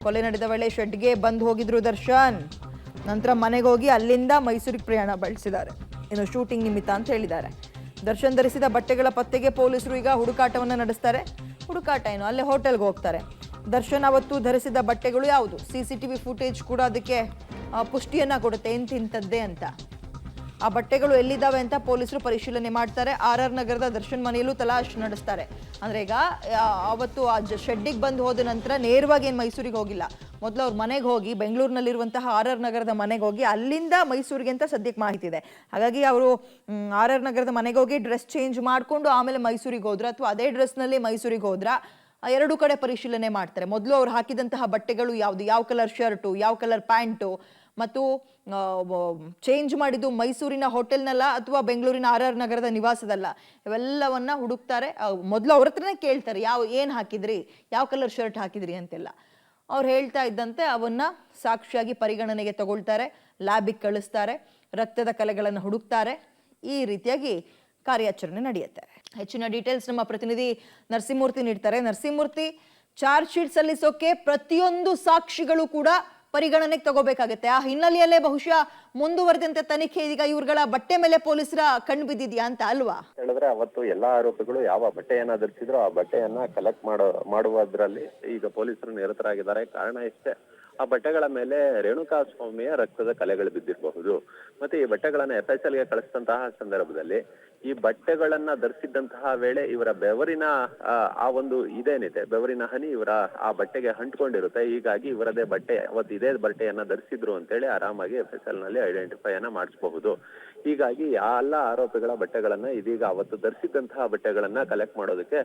ಕೊಲೆ ನಡೆದ ವೇಳೆ ಶೆಡ್ಗೆ ಬಂದು ಹೋಗಿದ್ರು ದರ್ಶನ್. ನಂತರ ಮನೆಗೆ ಹೋಗಿ ಅಲ್ಲಿಂದ ಮೈಸೂರಿಗೆ ಪ್ರಯಾಣ ಬೆಳೆಸಿದ್ದಾರೆ. ಇನ್ನು ಶೂಟಿಂಗ್ ನಿಮಿತ್ತ ಅಂತ ಹೇಳಿದ್ದಾರೆ. ದರ್ಶನ್ ಧರಿಸಿದ ಬಟ್ಟೆಗಳ ಪತ್ತೆಗೆ ಪೊಲೀಸರು ಈಗ ಹುಡುಕಾಟವನ್ನು ನಡೆಸ್ತಾರೆ. ಹುಡುಕಾಟ ಏನು, ಅಲ್ಲೇ ಹೋಟೆಲ್ಗೆ ಹೋಗ್ತಾರೆ. ದರ್ಶನ್ ಅವತ್ತು ಧರಿಸಿದ ಬಟ್ಟೆಗಳು ಯಾವುದು, CCTV ಫುಟೇಜ್ ಕೂಡ ಅದಕ್ಕೆ ಪುಷ್ಟಿಯನ್ನ ಕೊಡುತ್ತೆ ಇಂತಿಂಥದ್ದೇ ಅಂತ. ಆ ಬಟ್ಟೆಗಳು ಎಲ್ಲಿದ್ದಾವೆ ಅಂತ ಪೊಲೀಸರು ಪರಿಶೀಲನೆ ಮಾಡ್ತಾರೆ. RR ನಗರದ ದರ್ಶನ್ ಮನೆಯಲ್ಲೂ ತಲಾಶ್ ನಡೆಸ್ತಾರೆ. ಅಂದ್ರೆ ಈಗ ಅವತ್ತು ಆ ಶೆಡ್ಡಿಗೆ ಬಂದು ಹೋದ ನಂತರ ನೇರವಾಗಿ ಏನು ಮೈಸೂರಿಗೆ ಹೋಗಿಲ್ಲ. ಮೊದಲು ಅವ್ರ ಮನೆಗೆ ಹೋಗಿ ಬೆಂಗಳೂರಿನಲ್ಲಿರುವಂತಹ RR ನಗರದ ಮನೆಗೆ ಹೋಗಿ ಅಲ್ಲಿಂದ ಮೈಸೂರಿಗೆ ಅಂತ ಸದ್ಯಕ್ಕೆ ಮಾಹಿತಿ ಇದೆ. ಹಾಗಾಗಿ ಅವರು RR ನಗರದ ಮನೆಗೆ ಹೋಗಿ ಡ್ರೆಸ್ ಚೇಂಜ್ ಮಾಡಿಕೊಂಡು ಆಮೇಲೆ ಮೈಸೂರಿಗೆ ಹೋದ್ರ ಅಥವಾ ಅದೇ ಡ್ರೆಸ್ನಲ್ಲಿ ಮೈಸೂರಿಗೆ ಹೋದ್ರ, ಎರಡು ಕಡೆ ಪರಿಶೀಲನೆ ಮಾಡ್ತಾರೆ. ಮೊದಲು ಅವ್ರು ಹಾಕಿದಂತಹ ಬಟ್ಟೆಗಳು ಯಾವುದು, ಯಾವ ಕಲರ್ ಶರ್ಟು, ಯಾವ ಕಲರ್ ಪ್ಯಾಂಟು, ಮತ್ತು ಚೇಂಜ್ ಮಾಡಿದ್ದು ಮೈಸೂರಿನ ಹೋಟೆಲ್ನಲ್ಲ ಅಥವಾ ಬೆಂಗಳೂರಿನ RR ನಗರದ ನಿವಾಸದಲ್ಲ, ಇವೆಲ್ಲವನ್ನ ಹುಡುಕ್ತಾರೆ. ಮೊದಲು ಅವ್ರ ಹತ್ರನೇ ಕೇಳ್ತಾರೆ, ಏನು ಹಾಕಿದ್ರಿ, ಯಾವ ಕಲರ್ ಶರ್ಟ್ ಹಾಕಿದ್ರಿ ಅಂತೆಲ್ಲ. ಅವ್ರು ಹೇಳ್ತಾ ಇದ್ದಂತೆ ಅವನ್ನ ಸಾಕ್ಷಿಯಾಗಿ ಪರಿಗಣನೆಗೆ ತಗೊಳ್ತಾರೆ, ಲ್ಯಾಬಿಗೆ ಕಳಿಸ್ತಾರೆ, ರಕ್ತದ ಕಲೆಗಳನ್ನು ಹುಡುಕ್ತಾರೆ. ಈ ರೀತಿಯಾಗಿ ಕಾರ್ಯಾಚರಣೆ ನಡೆಯುತ್ತೆ. ಹೆಚ್ಚಿನ ಡೀಟೇಲ್ಸ್ ನಮ್ಮ ಪ್ರತಿನಿಧಿ ನರಸಿಂಹಮೂರ್ತಿ ನೀಡ್ತಾರೆ. ನರಸಿಂಹಮೂರ್ತಿ, ಚಾರ್ಜ್ ಶೀಟ್ ಸಲ್ಲಿಸೋಕೆ ಪ್ರತಿಯೊಂದು ಸಾಕ್ಷಿಗಳು ಕೂಡ ಪರಿಗಣನೆಗೆ ತಗೋಬೇಕಾಗತ್ತೆ. ಆ ಹಿನ್ನೆಲೆಯಲ್ಲೇ ಬಹುಶಃ ಮುಂದುವರೆದಂತೆ ತನಿಖೆ ಈಗ ಇವ್ರುಗಳ ಬಟ್ಟೆ ಮೇಲೆ ಪೊಲೀಸರ ಕಣ್ಣು ಬಿದ್ದಿದ್ಯಾ ಅಂತ ಅಲ್ವಾ? ಹೇಳಿದ್ರೆ ಅವತ್ತು ಎಲ್ಲಾ ಆರೋಪಿಗಳು ಯಾವ ಬಟ್ಟೆಯನ್ನ ಧರಿಸಿದ್ರು ಆ ಬಟ್ಟೆಯನ್ನ ಕಲೆಕ್ಟ್ ಮಾಡುವುದರಲ್ಲಿ ಈಗ ಪೊಲೀಸರು ನಿರತರಾಗಿದ್ದಾರೆ. ಕಾರಣ ಇಷ್ಟೇ, ಆ ಬಟ್ಟೆಗಳ ಮೇಲೆ ರೇಣುಕಾ ಸ್ವಾಮಿಯ ರಕ್ತದ ಕಲೆಗಳು ಬಿದ್ದಿರಬಹುದು. ಮತ್ತೆ ಈ ಬಟ್ಟೆಗಳನ್ನ FSL ಗೆ ಕಳಿಸಿದಂತಹ ಸಂದರ್ಭದಲ್ಲಿ ಈ ಬಟ್ಟೆಗಳನ್ನ ಧರಿಸಿದ್ದಂತಹ ವೇಳೆ ಇವರ ಬೆವರಿನ ಆ ಒಂದು ಇದೇನಿದೆ, ಬೆವರಿನ ಹನಿ ಇವರ ಆ ಬಟ್ಟೆಗೆ ಅಂಟ್ಕೊಂಡಿರುತ್ತೆ. ಹೀಗಾಗಿ ಇವರದೇ ಬಟ್ಟೆ, ಅವತ್ತು ಇದೇ ಬಟ್ಟೆಯನ್ನ ಧರಿಸಿದ್ರು ಅಂತೇಳಿ ಆರಾಮಾಗಿ FSL ನಲ್ಲಿ ಐಡೆಂಟಿಫೈ ಅನ್ನ ಮಾಡಿಸಬಹುದು. ಹೀಗಾಗಿ ಎಲ್ಲ ಆರೋಪಿಗಳ ಬಟ್ಟೆಗಳನ್ನ ಇದೀಗ ಅವತ್ತು ಧರಿಸಿದ್ದಂತಹ ಬಟ್ಟೆಗಳನ್ನ ಕಲೆಕ್ಟ್ ಮಾಡೋದಕ್ಕೆ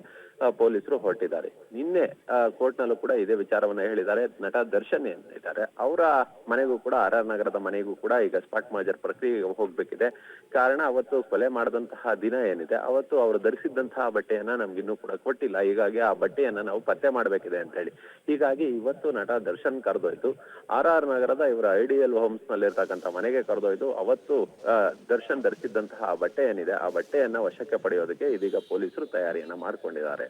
ಪೊಲೀಸರು ಹೊರಟಿದ್ದಾರೆ. ನಿನ್ನೆ ಕೋರ್ಟ್ ನಲ್ಲೂ ಕೂಡ ಇದೇ ವಿಚಾರವನ್ನ ಹೇಳಿದ್ದಾರೆ. ನಟ ದರ್ಶನ್ ಏನಿದ್ದಾರೆ ಅವರ ಮನೆಗೂ ಕೂಡ RR ನಗರದ ಮನೆಗೂ ಕೂಡ ಈಗ ಸ್ಪಾಟ್ ಮಾಜರ್ ಪ್ರಕ್ರಿಯೆಗೆ ಹೋಗ್ಬೇಕಿದೆ. ಕಾರಣ ಅವತ್ತು ಕೊಲೆ ಮಾಡಿದಂತಹ ದಿನ ಏನಿದೆ ಅವತ್ತು ಅವರು ಧರಿಸಿದ್ದಂತಹ ಬಟ್ಟೆಯನ್ನ ನಮ್ಗಿನ್ನೂ ಕೂಡ ಕೊಟ್ಟಿಲ್ಲ. ಹೀಗಾಗಿ ಆ ಬಟ್ಟೆಯನ್ನ ನಾವು ಪತ್ತೆ ಮಾಡ್ಬೇಕಿದೆ ಅಂತ ಹೇಳಿ ಹೀಗಾಗಿ ಇವತ್ತು ನಟ ದರ್ಶನ್ ಕರೆದೊಯ್ದು RR ನಗರದ ಇವರ IDL ಹೋಮ್ಸ್ ನಲ್ಲಿ ಇರ್ತಕ್ಕಂಥ ಮನೆಗೆ ಕರೆದೊಯ್ದು ಅವತ್ತು ದರ್ಶನ್ ಧರಿಸಿದ್ದಂತಹ ಬಟ್ಟೆ ಏನಿದೆ ಆ ಬಟ್ಟೆಯನ್ನ ವಶಕ್ಕೆ ಪಡೆಯೋದಕ್ಕೆ ಇದೀಗ ಪೊಲೀಸರು ತಯಾರಿಯನ್ನ ಮಾಡ್ಕೊಂಡಿದ್ದಾರೆ.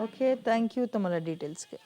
ಓಕೆ, ಥ್ಯಾಂಕ್ ಯು ತಮ್ಮ ಡೀಟೇಲ್ಸ್ಗೆ.